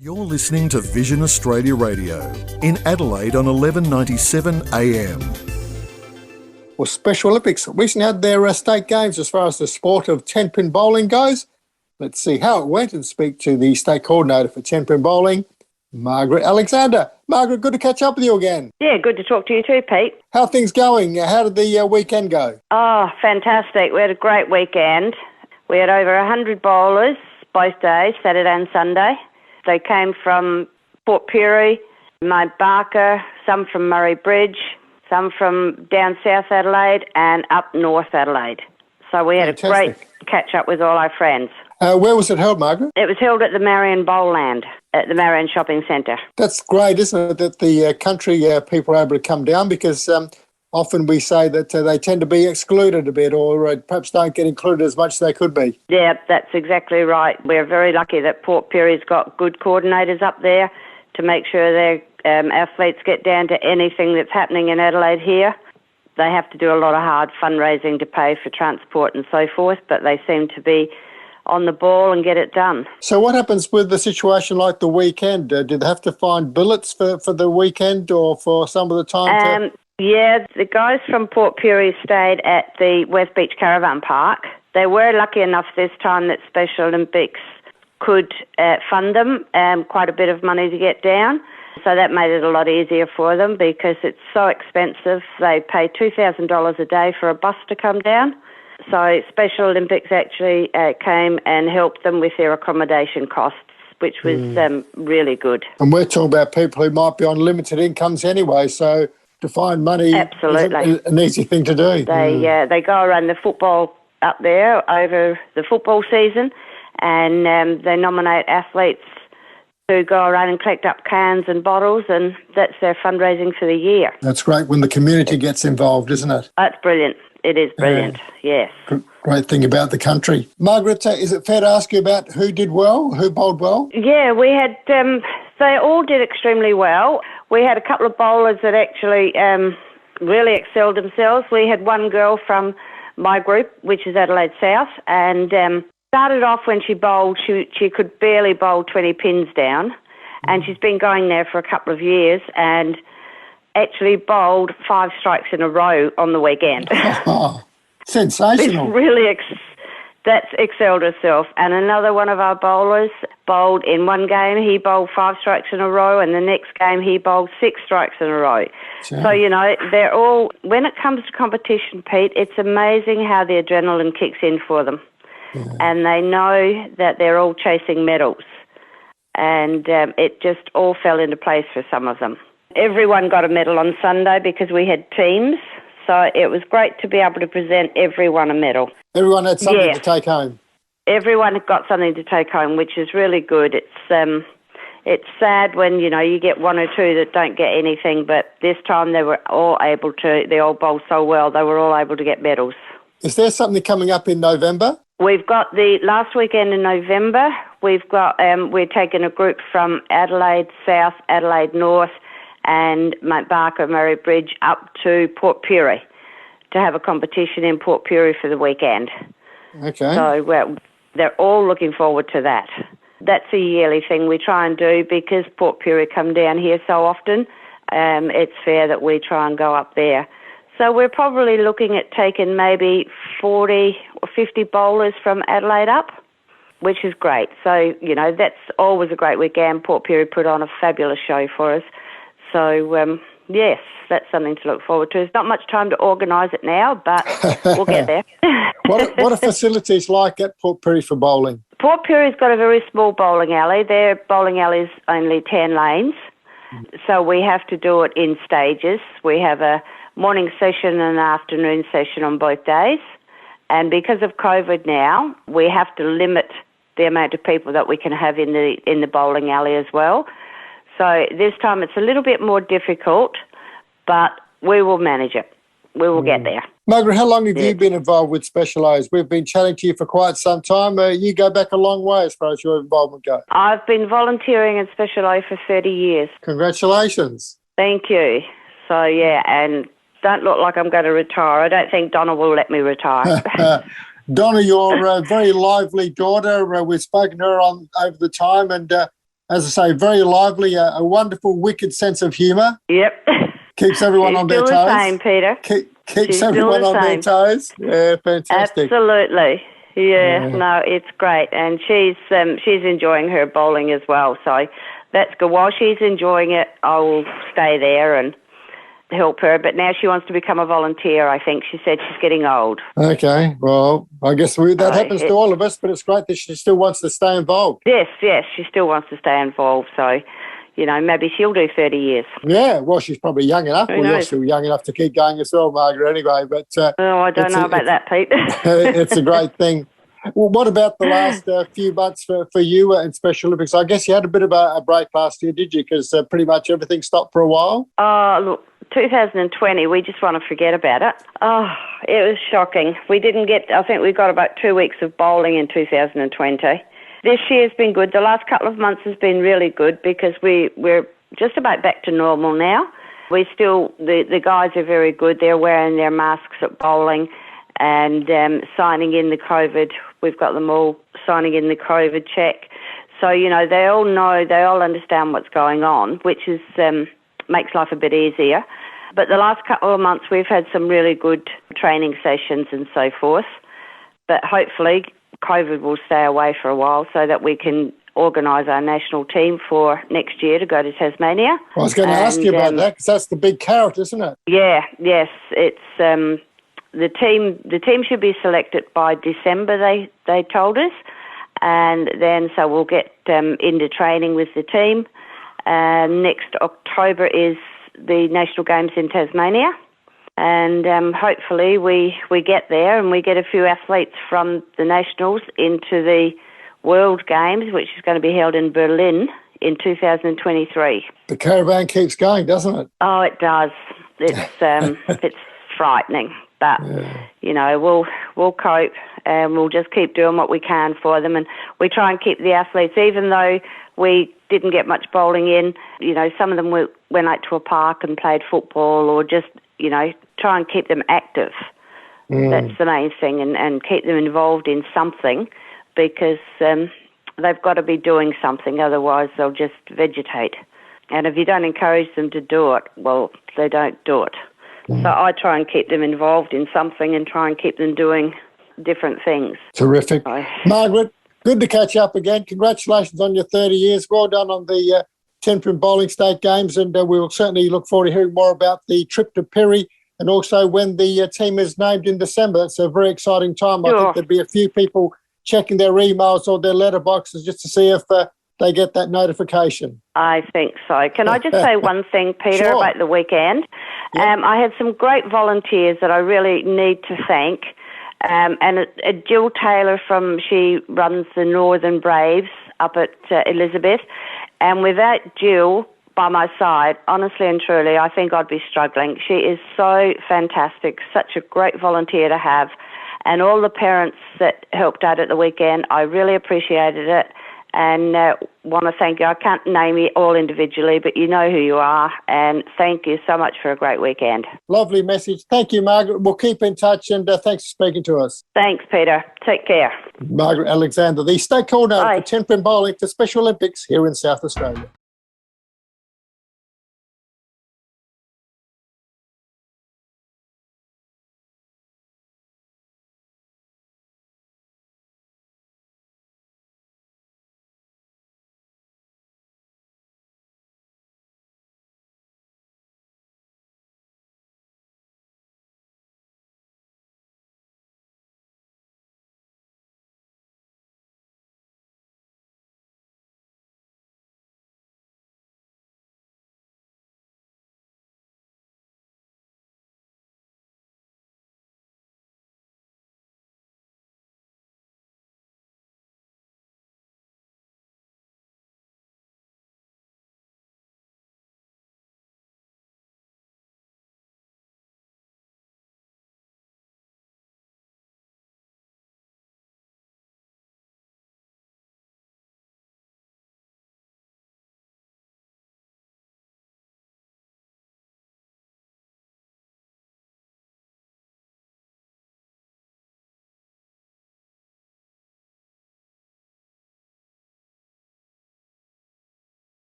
You're listening to Vision Australia Radio in Adelaide on 1197 AM. Well, Special Olympics recently had their state games as far as the sport of Tenpin bowling goes. Let's see how it went and speak to the state coordinator for Tenpin bowling, Margaret Alexander. Margaret, good to catch up with you again. Yeah, good to talk to you too, Pete. How are things going? How did the weekend go? Oh, fantastic. We had a great weekend. We had over 100 bowlers both days, Saturday and Sunday. They came from Port Pirie, Mount Barker, some from Murray Bridge, some from down South Adelaide and up North Adelaide. So we had a great catch-up with all our friends. Where was it held, Margaret? It was held at the Marion Bowlland, at the Marion Shopping Centre. That's great, isn't it, that the country people are able to come down, because often we say that they tend to be excluded a bit, or perhaps don't get included as much as they could be. Yeah, that's exactly right. We're very lucky that Port Pirie's got good coordinators up there to make sure their athletes get down to anything that's happening in Adelaide here. They have to do a lot of hard fundraising to pay for transport and so forth, but they seem to be on the ball and get it done. So what happens with the situation like the weekend? Did they have to find billets for the weekend or for some of the time? Yeah, the guys from Port Pirie stayed at the West Beach Caravan Park. They were lucky enough this time that Special Olympics could fund them quite a bit of money to get down. So that made it a lot easier for them because it's so expensive. They pay $2,000 a day for a bus to come down. So Special Olympics actually came and helped them with their accommodation costs, which was really good. And we're talking about people who might be on limited incomes anyway, so to find money is an easy thing to do. They go around the football up there over the football season, and they nominate athletes who go around and collect up cans and bottles, and that's their fundraising for the year. That's great when the community gets involved, isn't it? That's brilliant. It is brilliant, yes. Great thing about the country. Margaret, is it fair to ask you about who did well, who bowled well? Yeah, we had, they all did extremely well. We had a couple of bowlers that actually really excelled themselves. We had one girl from my group, which is Adelaide South, and started off when she bowled, she could barely bowl 20 pins down, and she's been going there for a couple of years and actually bowled 5 strikes in a row on the weekend. Oh, sensational. It's really that's excelled herself. And another one of our bowlers bowled in one game, he bowled 5 strikes in a row, and the next game he bowled 6 strikes in a row. Sure. So, you know, they're all, when it comes to competition, Pete, it's amazing how the adrenaline kicks in for them. Yeah. And they know that they're all chasing medals. And it just all fell into place for some of them. Everyone got a medal on Sunday because we had teams. So it was great to be able to present everyone a medal. Everyone had something to take home. Everyone got something to take home, which is really good. It's sad when, you know, you get one or two that don't get anything, but this time they were all able to, they all bowled so well, they were all able to get medals. Is there something coming up in November? We've got the last weekend in November. We've got, we're taking a group from Adelaide South, Adelaide North, and Mount Barker, Murray Bridge up to Port Pirie to have a competition in Port Pirie for the weekend. Okay. So they're all looking forward to that. That's a yearly thing we try and do because Port Pirie come down here so often. It's fair that we try and go up there. So we're probably looking at taking maybe 40 or 50 bowlers from Adelaide up, which is great. So, you know, that's always a great weekend. Port Pirie put on a fabulous show for us. So, yes, that's something to look forward to. There's not much time to organise it now, but we'll get there. What are facilities like at Port Pirie for bowling? Port Pirie's got a very small bowling alley. Their bowling alley's only 10 lanes, so we have to do it in stages. We have a morning session and an afternoon session on both days, and because of COVID now, we have to limit the amount of people that we can have in the bowling alley as well. So this time it's a little bit more difficult, but we will manage it. We will get there. Margaret, how long have you been involved with Special O's? We've been chatting to you for quite some time. You go back a long way as far as your involvement goes. I've been volunteering in Special O for 30 years. Congratulations. Thank you. So, yeah, and don't look like I'm going to retire. I don't think Donna will let me retire. Donna, your very lively daughter, we've spoken to her over the time, and as I say, very lively, a wonderful, wicked sense of humour. Yep. Keeps everyone on their toes. Still the same, Peter. Keeps everyone on their toes. Yeah, fantastic. Absolutely. Yeah, no, it's great. And she's enjoying her bowling as well. So that's good. While she's enjoying it, I will stay there and help her. But now she wants to become a volunteer, I think. She said she's getting old. Okay, well, I guess that happens to all of us, but it's great that she still wants to stay involved. Yes, she still wants to stay involved. So, maybe she'll do 30 years. Yeah, well, she's probably young enough. Well, you're still young enough to keep going as well, Margaret, anyway. But I don't know about that, Pete. It's a great thing. Well, what about the last few months for you in Special Olympics? I guess you had a bit of a break last year, did you? Because pretty much everything stopped for a while. Look, 2020, we just want to forget about it. Oh, it was shocking. We didn't get, I think we got about 2 weeks of bowling in 2020. This year's been good. The last couple of months has been really good because we're just about back to normal now. We still, the guys are very good. They're wearing their masks at bowling and signing in the COVID. We've got them all signing in the COVID check. So, they all know, they all understand what's going on, which is makes life a bit easier. But the last couple of months we've had some really good training sessions and so forth. But hopefully COVID will stay away for a while so that we can organise our national team for next year to go to Tasmania. Well, I was going to ask you about that because that's the big carrot, isn't it? Yeah, yes. It's the team should be selected by December, they told us. And then so we'll get into training with the team. Next October is the National Games in Tasmania. And hopefully we get there and we get a few athletes from the Nationals into the World Games, which is going to be held in Berlin in 2023. The caravan keeps going, doesn't it? Oh, it does. It's it's frightening. But, we'll cope and we'll just keep doing what we can for them. And we try and keep the athletes, even though we didn't get much bowling in, some of them went out to a park and played football or just, try and keep them active. That's the main thing and keep them involved in something because they've got to be doing something, otherwise they'll just vegetate. And if you don't encourage them to do it, well, they don't do it. So I try and keep them involved in something and try and keep them doing different things. Terrific. Margaret, good to catch up again. Congratulations on your 30 years. Well done on the Tenpin Bowling State Games, and we will certainly look forward to hearing more about the trip to Perry and also when the team is named in December. It's a very exciting time. Sure. I think there'd be a few people checking their emails or their letterboxes just to see if they get that notification. I think so. Can I just say one thing, Peter, Sure. about the weekend? Yep. I had some great volunteers that I really need to thank. And Jill Taylor she runs the Northern Braves up at Elizabeth. And without Jill by my side, honestly and truly, I think I'd be struggling. She is so fantastic, such a great volunteer to have. And all the parents that helped out at the weekend, I really appreciated it. And want to thank you. I can't name you all individually, but you know who you are. And thank you so much for a great weekend. Lovely message. Thank you, Margaret. We'll keep in touch and thanks for speaking to us. Thanks, Peter. Take care. Margaret Alexander, the State Coordinator for Tenpin Bowling for Special Olympics here in South Australia.